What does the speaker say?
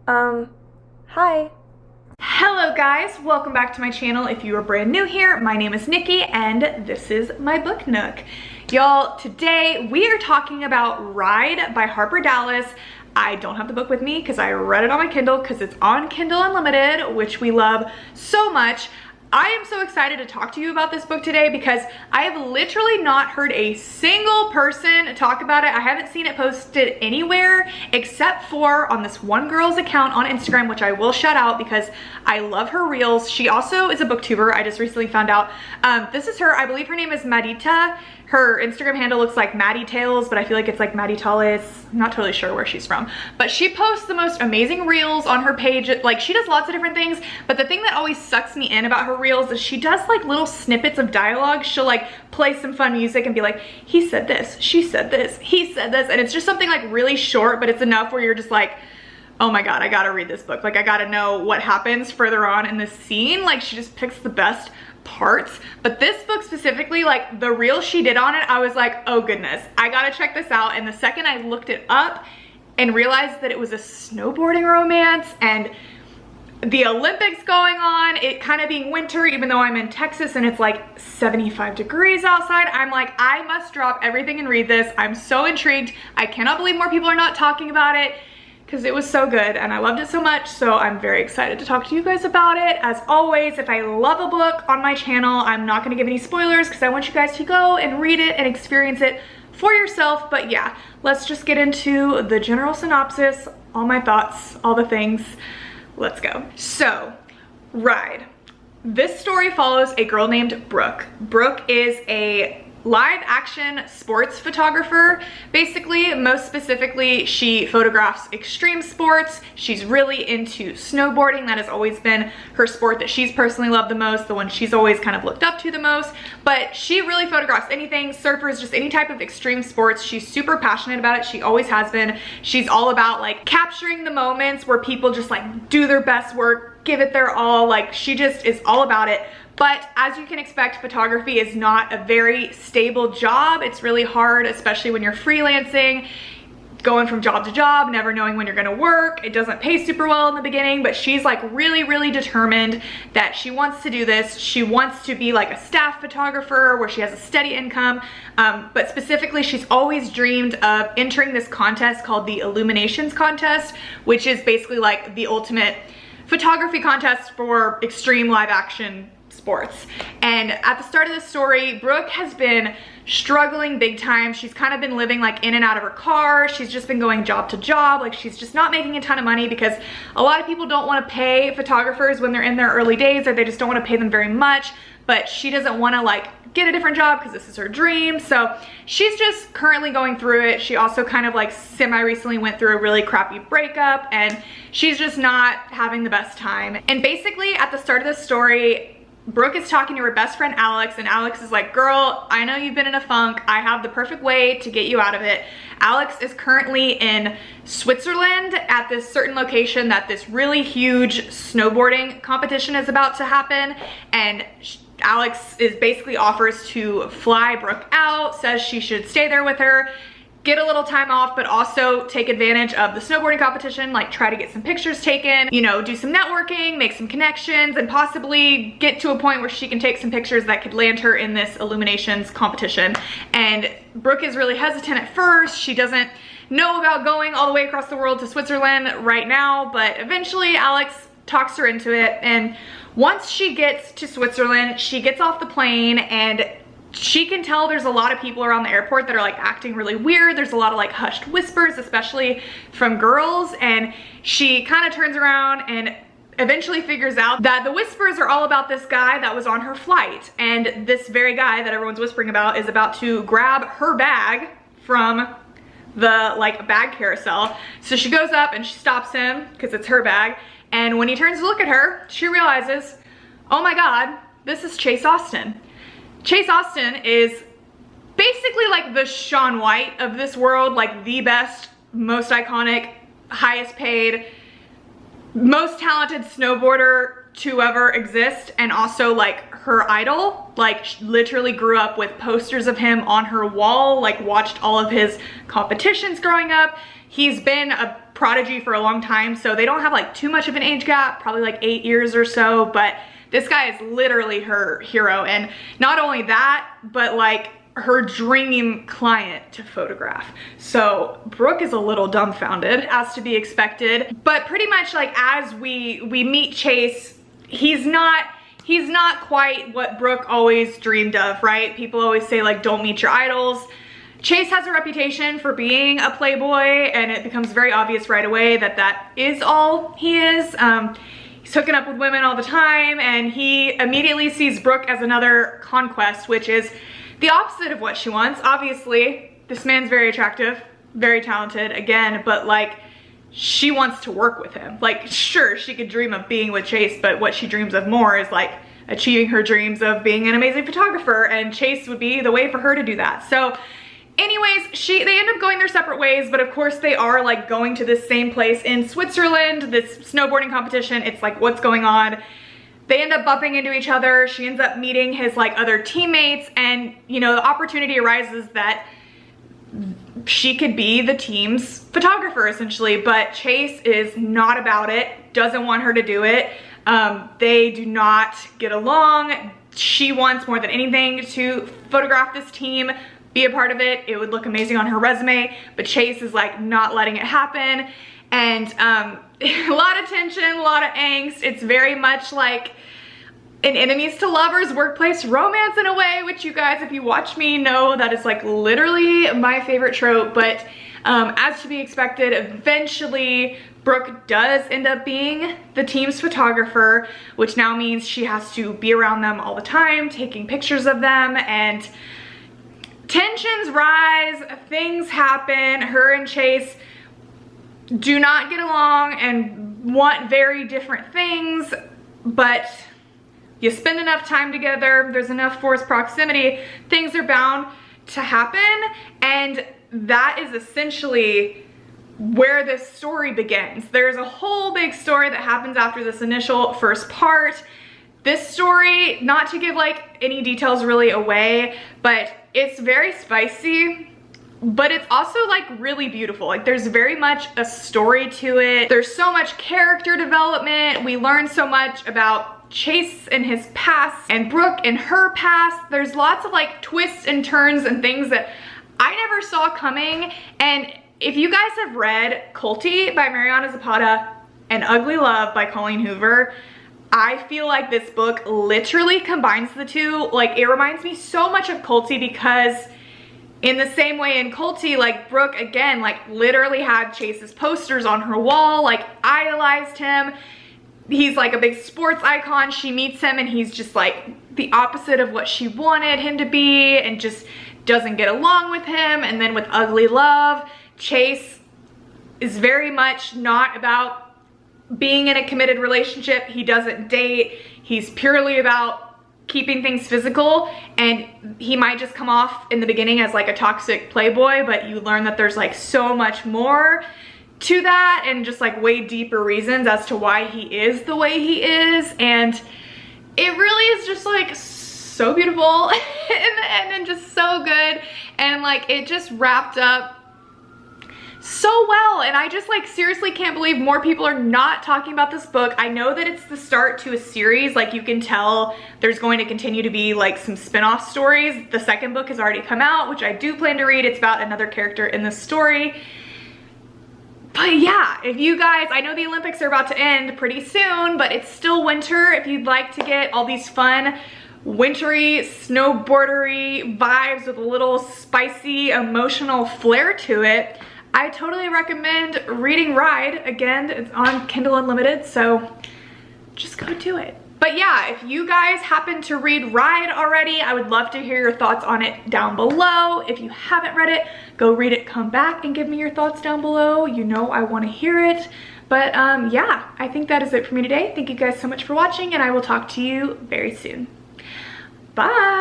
Hi. Hello guys, welcome back to my channel. If you are brand new here, my name is Nikki and this is my book nook. Y'all, today we are talking about Ride by Harper Dallas. I don't have the book with me because I read it on my Kindle because it's on Kindle Unlimited, which we love so much. I am so excited to talk to you about this book today because I have literally not heard a single person talk about it. I haven't seen it posted anywhere except for on this one girl's account on Instagram, which I will shout out because I love her reels. She also is a booktuber. I just recently found out. This is her. I believe her name is Marita. Her Instagram handle looks like Maddie Tales, but I feel like it's like Maddie Tales. I'm not totally sure where she's from. But she posts the most amazing reels on her page. Like, she does lots of different things, but the thing that always sucks me in about her reels is she does like little snippets of dialogue. She'll like play some fun music and be like, he said this, she said this, he said this. And it's just something like really short, but it's enough where you're just like, oh my God, I gotta read this book. Like, I gotta know what happens further on in this scene. Like, she just picks the best parts. But this book specifically, like the reel she did on it, I was like, oh goodness, I gotta check this out. And the second I looked it up and realized that it was a snowboarding romance and the Olympics going on, it kind of being winter, even though I'm in Texas and it's like 75 degrees outside, I'm like, I must drop everything and read this. I'm so intrigued. I cannot believe more people are not talking about it, because it was so good and I loved it so much. So I'm very excited to talk to you guys about it. As always, if I love a book on my channel, I'm not gonna give any spoilers because I want you guys to go and read it and experience it for yourself. But yeah, let's just get into the general synopsis, all my thoughts, all the things. Let's go. So, Ride. This story follows a girl named Brooke. Brooke is a live action sports photographer. Basically, most specifically, she photographs extreme sports. She's really into snowboarding. That has always been her sport that she's personally loved the most, the one she's always kind of looked up to the most. But she really photographs anything, surfers, just any type of extreme sports. She's super passionate about it. She always has been. She's all about like capturing the moments where people just like do their best work, give it their all. Like, she just is all about it. But as you can expect, photography is not a very stable job. It's really hard, especially when you're freelancing, going from job to job, never knowing when you're gonna work. It doesn't pay super well in the beginning, but she's like really determined that she wants to do this. She wants to be like a staff photographer where she has a steady income. But specifically, she's always dreamed of entering this contest called the Illuminations Contest, which is basically like the ultimate photography contest for extreme live action sports. And at the start of the story, Brooke has been struggling big time. She's kind of been living like in and out of her car. She's just been going job to job. Like, she's just not making a ton of money because a lot of people don't want to pay photographers when they're in their early days, or they just don't want to pay them very much. But she doesn't want to like get a different job because this is her dream. So she's just currently going through it. She also kind of like semi-recently went through a really crappy breakup and she's just not having the best time. And basically at the start of the story, Brooke is talking to her best friend Alex, and Alex is like, girl, I know you've been in a funk. I have the perfect way to get you out of it. Alex is currently in Switzerland at this certain location that this really huge snowboarding competition is about to happen, and Alex is basically offers to fly Brooke out, says she should stay there with her, get a little time off, but also take advantage of the snowboarding competition, like try to get some pictures taken, you know, do some networking, make some connections, and possibly get to a point where she can take some pictures that could land her in this Illuminations competition. And Brooke is really hesitant at first. She doesn't know about going all the way across the world to Switzerland right now, but eventually Alex talks her into it. And once she gets to Switzerland, she gets off the plane and she can tell there's a lot of people around the airport that are like acting really weird. There's a lot of like hushed whispers, especially from girls. And she kind of turns around and eventually figures out that the whispers are all about this guy that was on her flight. And this very guy that everyone's whispering about is about to grab her bag from the like bag carousel. So she goes up and she stops him because it's her bag. And when he turns to look at her, she realizes, oh my God, this is Chase Austen. Chase Austen is basically like the Shaun White of this world, like the best, most iconic, highest paid, most talented snowboarder to ever exist, and also like her idol. Like, she literally grew up with posters of him on her wall, like watched all of his competitions growing up. He's been a prodigy for a long time, so they don't have like too much of an age gap, probably like 8 years or so, but this guy is literally her hero. And not only that, but like her dream client to photograph. So Brooke is a little dumbfounded, as to be expected. But pretty much like as we meet Chase, he's not quite what Brooke always dreamed of, right? People always say like, don't meet your idols. Chase has a reputation for being a playboy, and it becomes very obvious right away that that is all he is. He's hooking up with women all the time, and he immediately sees Brooke as another conquest, which is the opposite of what she wants. Obviously, this man's very attractive, very talented, again, but like, she wants to work with him. Like, sure, she could dream of being with Chase, but what she dreams of more is like achieving her dreams of being an amazing photographer, and Chase would be the way for her to do that. So anyways, they end up going their separate ways, but of course they are like going to this same place in Switzerland, this snowboarding competition. It's like, what's going on? They end up bumping into each other. She ends up meeting his like other teammates, and you know, the opportunity arises that she could be the team's photographer essentially, but Chase is not about it, doesn't want her to do it. They do not get along. She wants more than anything to photograph this team, be a part of it. It would look amazing on her resume, but Chase is like not letting it happen. And a lot of tension, a lot of angst. It's very much like an enemies to lovers workplace romance in a way, which you guys, if you watch me, know that is like literally my favorite trope. But as to be expected, eventually Brooke does end up being the team's photographer, which now means she has to be around them all the time, taking pictures of them, and tensions rise, things happen. Her and Chase do not get along and want very different things, but you spend enough time together, there's enough forced proximity, things are bound to happen. And that is essentially where this story begins. There's a whole big story that happens after this initial first part. This story, not to give like any details really away, but it's very spicy, but it's also like really beautiful. Like, there's very much a story to it. There's so much character development. We learn so much about Chase and his past and Brooke and her past. There's lots of like twists and turns and things that I never saw coming. And if you guys have read Culty by Mariana Zapata and Ugly Love by Colleen Hoover, I feel like this book literally combines the two. Like, it reminds me so much of Culty, because in the same way in Culty, like Brooke, again, like literally had Chase's posters on her wall, like idolized him. He's like a big sports icon. She meets him and he's just like the opposite of what she wanted him to be, and just doesn't get along with him. And then with Ugly Love, Chase is very much not about being in a committed relationship. He doesn't date. He's purely about keeping things physical, and he might just come off in the beginning as like a toxic playboy, but you learn that there's like so much more to that, and just like way deeper reasons as to why he is the way he is. And it really is just like so beautiful in the end, and just so good, and like it just wrapped up so well. And I just like seriously can't believe more people are not talking about this book. I know that it's the start to a series. Like, you can tell there's going to continue to be like some spin-off stories. The second book has already come out, which I do plan to read. It's about another character in the story. But yeah, if you guys, I know the Olympics are about to end pretty soon, but it's still winter. If you'd like to get all these fun wintry, snowboardery vibes with a little spicy, emotional flair to it, I totally recommend reading Ride. Again, it's on Kindle Unlimited, so just go do it. But yeah, if you guys happen to read Ride already, I would love to hear your thoughts on it down below. If you haven't read it, go read it, come back and give me your thoughts down below. You know I want to hear it. But yeah, I think that is it for me today. Thank you guys so much for watching, and I will talk to you very soon. Bye!